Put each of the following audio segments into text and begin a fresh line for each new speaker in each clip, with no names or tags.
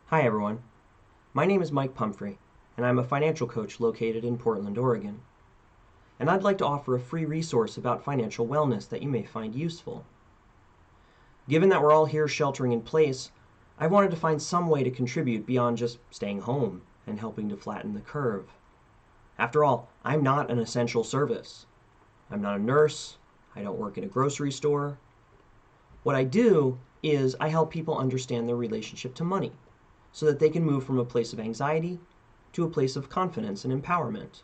Hi everyone, my name is Mike Pumphrey, and I'm a financial coach located in Portland, Oregon. And I'd like to offer a free resource about financial wellness that you may find useful. Given that we're all here sheltering in place, I wanted to find some way to contribute beyond just staying home and helping to flatten the curve. After all, I'm not an essential service. I'm not a nurse, I don't work in a grocery store. What I do is I help people understand their relationship to money, so that they can move from a place of anxiety to a place of confidence and empowerment.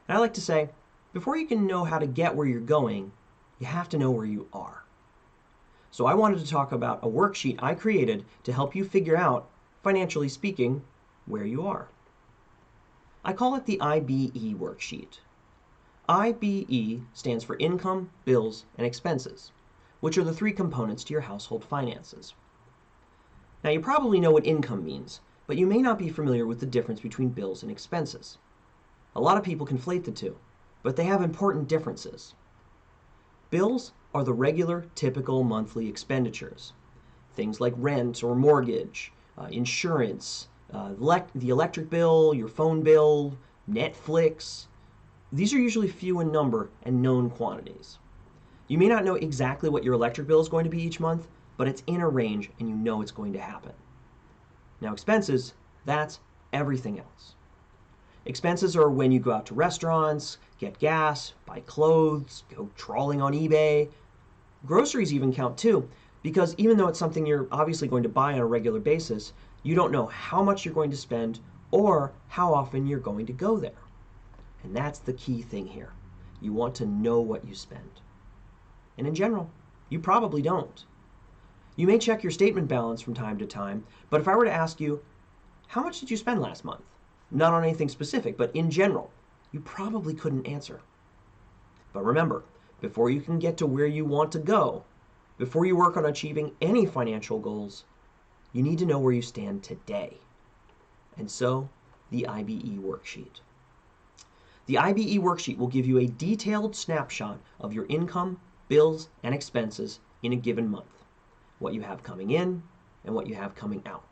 And I like to say, before you can know how to get where you're going, you have to know where you are. So I wanted to talk about a worksheet I created to help you figure out, financially speaking, where you are. I call it the IBE Worksheet. IBE stands for income, bills, and expenses, which are the three components to your household finances. Now, you probably know what income means, but you may not be familiar with the difference between bills and expenses. A lot of people conflate the two, but they have important differences. Bills are the regular, typical monthly expenditures. Things like rent or mortgage, insurance, the electric bill, your phone bill, Netflix. These are usually few in number and known quantities. You may not know exactly what your electric bill is going to be each month, but it's in a range and you know it's going to happen. Now expenses, that's everything else. Expenses are when you go out to restaurants, get gas, buy clothes, go trawling on eBay. Groceries even count too, because even though it's something you're obviously going to buy on a regular basis, you don't know how much you're going to spend or how often you're going to go there. And that's the key thing here. You want to know what you spend. And in general, you probably don't. You may check your statement balance from time to time, but if I were to ask you, how much did you spend last month? Not on anything specific, but in general, you probably couldn't answer. But remember, before you can get to where you want to go, before you work on achieving any financial goals, you need to know where you stand today. And so, the IBE Worksheet. The IBE Worksheet will give you a detailed snapshot of your income, bills, and expenses in a given month. What you have coming in and what you have coming out.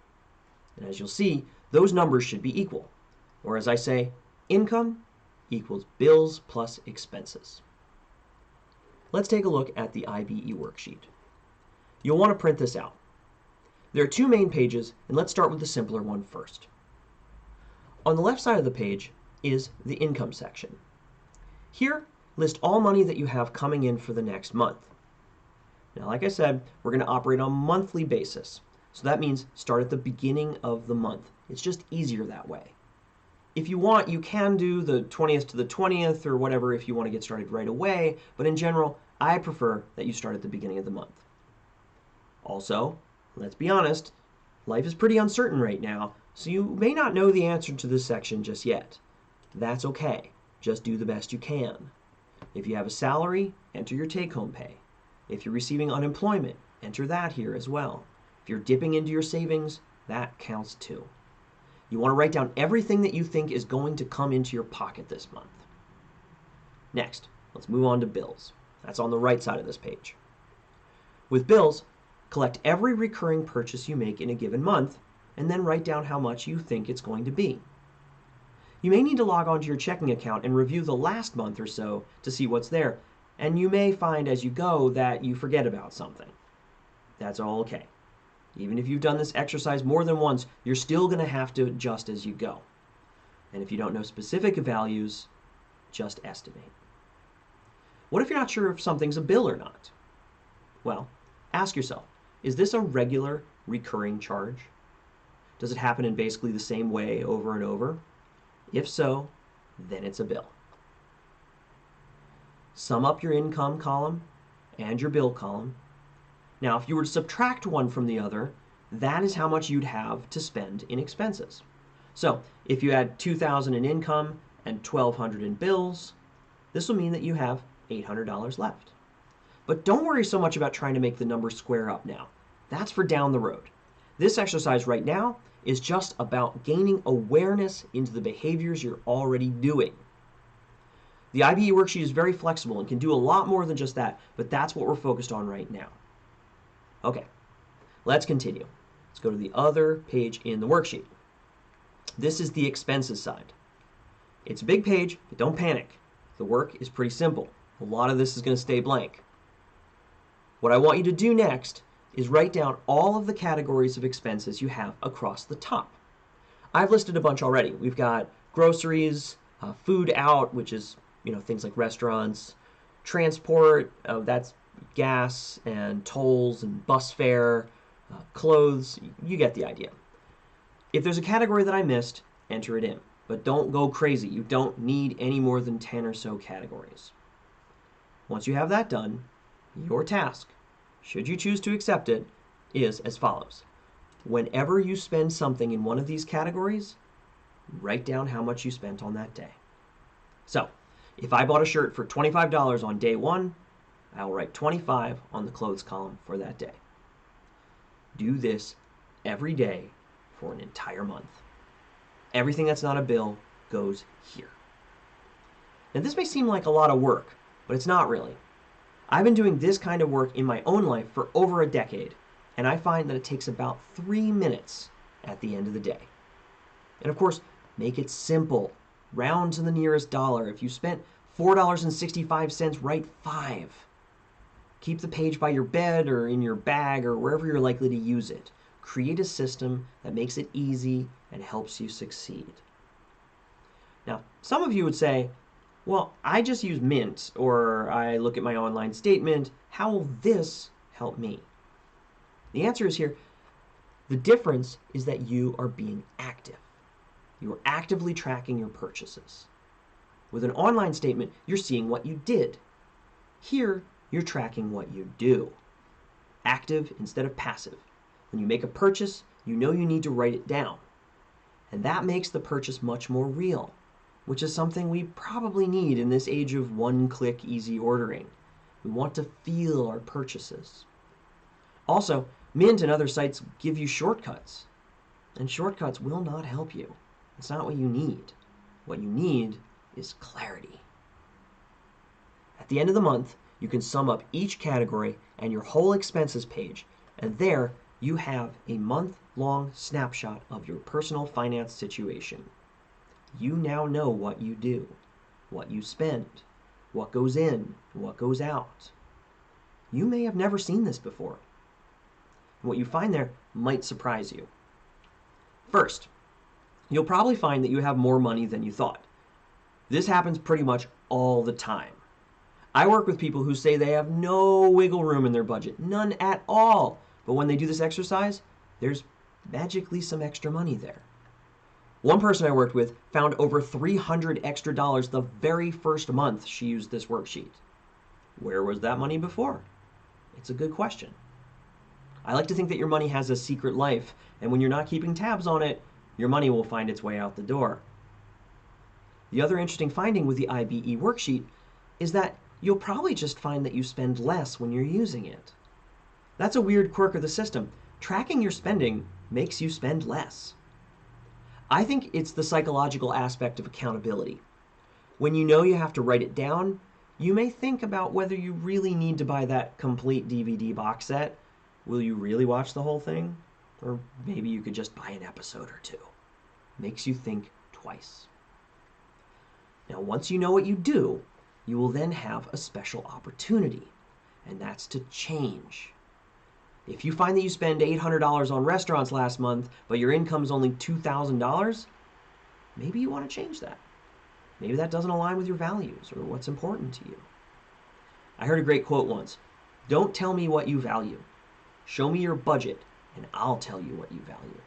And as you'll see, those numbers should be equal. Or as I say, income equals bills plus expenses. Let's take a look at the IBE worksheet. You'll want to print this out. There are two main pages, and let's start with the simpler one first. On the left side of the page is the income section. Here, list all money that you have coming in for the next month. Now, like I said, we're going to operate on a monthly basis. So that means start at the beginning of the month. It's just easier that way. If you want, you can do the 20th to the 20th or whatever if you want to get started right away. But in general, I prefer that you start at the beginning of the month. Also, let's be honest, life is pretty uncertain right now, so you may not know the answer to this section just yet. That's okay. Just do the best you can. If you have a salary, enter your take-home pay. If you're receiving unemployment, enter that here as well. If you're dipping into your savings, that counts too. You want to write down everything that you think is going to come into your pocket this month. Next, let's move on to bills. That's on the right side of this page. With bills, collect every recurring purchase you make in a given month, and then write down how much you think it's going to be. You may need to log onto your checking account and review the last month or so to see what's there, and you may find as you go that you forget about something. That's all okay. Even if you've done this exercise more than once, you're still going to have to adjust as you go. And if you don't know specific values, just estimate. What if you're not sure if something's a bill or not? Well, ask yourself, is this a regular, recurring charge? Does it happen in basically the same way over and over? If so, then it's a bill. Sum up your income column and your bill column. Now, if you were to subtract one from the other, that is how much you'd have to spend in expenses. So, if you had $2,000 in income and $1,200 in bills, this will mean that you have $800 left. But don't worry so much about trying to make the numbers square up now. That's for down the road. This exercise right now is just about gaining awareness into the behaviors you're already doing. The IBE worksheet is very flexible and can do a lot more than just that, but that's what we're focused on right now. Okay, let's continue. Let's go to the other page in the worksheet. This is the expenses side. It's a big page, but don't panic. The work is pretty simple. A lot of this is going to stay blank. What I want you to do next is write down all of the categories of expenses you have across the top. I've listed a bunch already. We've got groceries, food out, which is things like restaurants, transport, that's gas and tolls and bus fare, clothes, you get the idea. If there's a category that I missed, enter it in. But don't go crazy. You don't need any more than 10 or so categories. Once you have that done, your task, should you choose to accept it, is as follows. Whenever you spend something in one of these categories, write down how much you spent on that day. So, if I bought a shirt for $25 on day 1, I'll write 25 on the clothes column for that day. Do this every day for an entire month. Everything that's not a bill goes here. Now this may seem like a lot of work, but it's not really. I've been doing this kind of work in my own life for over a decade, and I find that it takes about 3 minutes at the end of the day. And of course, make it simple. Round to the nearest dollar. If you spent $4.65, write 5. Keep the page by your bed or in your bag or wherever you're likely to use it. Create a system that makes it easy and helps you succeed. Now, some of you would say, well, I just use Mint or I look at my online statement. How will this help me? The answer is here. The difference is that you are being active. You are actively tracking your purchases. With an online statement, you're seeing what you did. Here, you're tracking what you do. Active instead of passive. When you make a purchase, you know you need to write it down. And that makes the purchase much more real, which is something we probably need in this age of one-click easy ordering. We want to feel our purchases. Also, Mint and other sites give you shortcuts, and shortcuts will not help you. It's not what you need. What you need is clarity. At the end of the month, you can sum up each category and your whole expenses page, and there you have a month-long snapshot of your personal finance situation. You now know what you do, what you spend, what goes in, what goes out. You may have never seen this before. What you find there might surprise you. First, you'll probably find that you have more money than you thought. This happens pretty much all the time. I work with people who say they have no wiggle room in their budget, none at all. But when they do this exercise, there's magically some extra money there. One person I worked with found over $300 extra the very first month she used this worksheet. Where was that money before? It's a good question. I like to think that your money has a secret life, and when you're not keeping tabs on it, your money will find its way out the door. The other interesting finding with the IBE worksheet is that you'll probably just find that you spend less when you're using it. That's a weird quirk of the system. Tracking your spending makes you spend less. I think it's the psychological aspect of accountability. When you know you have to write it down, you may think about whether you really need to buy that complete DVD box set. Will you really watch the whole thing? Or maybe you could just buy an episode or two. Makes you think twice. Now, once you know what you do, you will then have a special opportunity, and that's to change. If you find that you spend $800 on restaurants last month, but your income is only $2,000, maybe you want to change that. Maybe that doesn't align with your values or what's important to you. I heard a great quote once. Don't tell me what you value. Show me your budget, and I'll tell you what you value.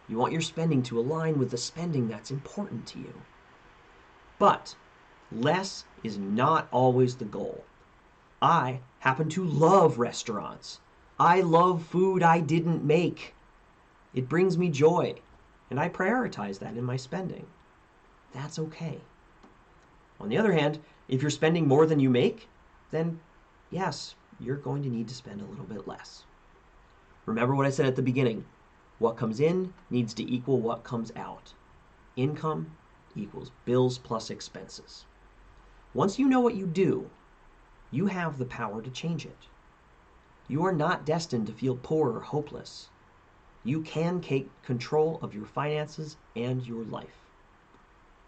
You want your spending to align with the spending that's important to you. But less is not always the goal. I happen to love restaurants. I love food I didn't make. It brings me joy, and I prioritize that in my spending. That's okay. On the other hand, if you're spending more than you make, then yes, you're going to need to spend a little bit less. Remember what I said at the beginning. What comes in needs to equal what comes out. Income equals bills plus expenses. Once you know what you do, you have the power to change it. You are not destined to feel poor or hopeless. You can take control of your finances and your life.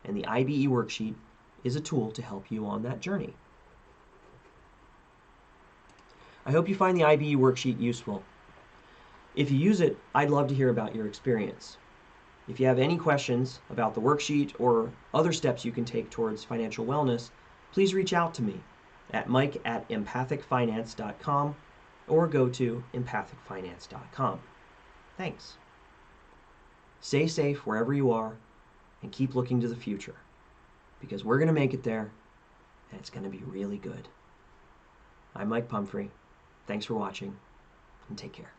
And the IBE Worksheet is a tool to help you on that journey. I hope you find the IBE Worksheet useful. If you use it, I'd love to hear about your experience. If you have any questions about the worksheet or other steps you can take towards financial wellness, please reach out to me at mike@empathicfinance.com or go to empathicfinance.com. Thanks. Stay safe wherever you are and keep looking to the future, because we're going to make it there and it's going to be really good. I'm Mike Pumphrey. Thanks for watching and take care.